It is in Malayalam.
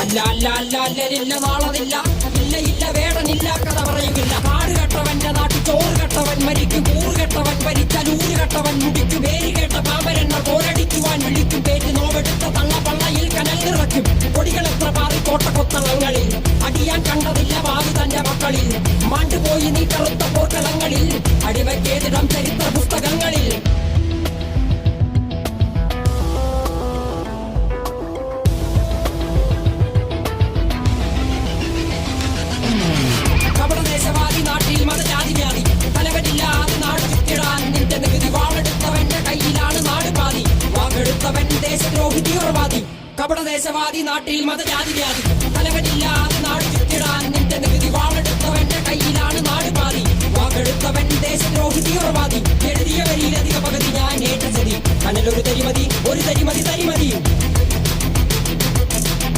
അല്ല അല്ല അല്ല അല്ലലില്ല നാളതില്ല, ഇല്ല ഇല്ല വേടനില്ല കഥ പറയുകില്ല. കാട് കെട്ടവന്റെ നാട്ടിൽ ചോറ് കെട്ടവൻ മരിക്കും, കൂറ് കെട്ടവൻ ഭരിച്ചാൽ ഊര് കെട്ടവൻ മുടിക്കും. പേര് കേട്ട പാമ്പരെണ്ണ പോരടിക്കുവാൻ വിളിക്കും, പേറ്റ് നോവെടുത്ത തള്ള പള്ളയിൽ കനൽ നിറയ്ക്കും. കൊടികൾ എത്ര പാറി കോട്ടക്കൊത്തളങ്ങളിൽ, അടിയാൻ കണ്ടതില്ല ഭാവി തന്റെ മക്കളിൽ. മാണ്ടുപോയി നീ കറുത്ത പോർക്കളങ്ങളിൽ, അടിവയ്ക്കേതിടം ചരിത്ര പുസ്തകങ്ങളിൽ. കപടദേശവാദി നാട്ടിൽ മതജാതി വ്യാധി, തലവനില്ലാതെ നാട് ചുറ്റിടാൻ നിന്റെ നികുതി. വാളെടുത്തവന്റെ കയ്യിലാണ് നാട് പാതി, വാക്കെടുത്തവൻ ദേശദ്രോഹി തീവ്രവാദി. കപടദേശവാദി നാട്ടിൽ മതജാതി വ്യാധി, തലവനില്ലാതെ നാട് ചുറ്റിടാൻ നിന്റെ നികുതി. വാളെടുത്തവന്റെ കയ്യിലാണ് നാട് പാതി, വാക്കെടുത്തവൻ ദേശദ്രോഹി തീവ്രവാദി. എഴുതിയ വരിയിലധിക പകുതി ഞാൻ ഏറ്റ ചതി, കനലൊരു തരിമതി ഒരു തരിമതി തരി.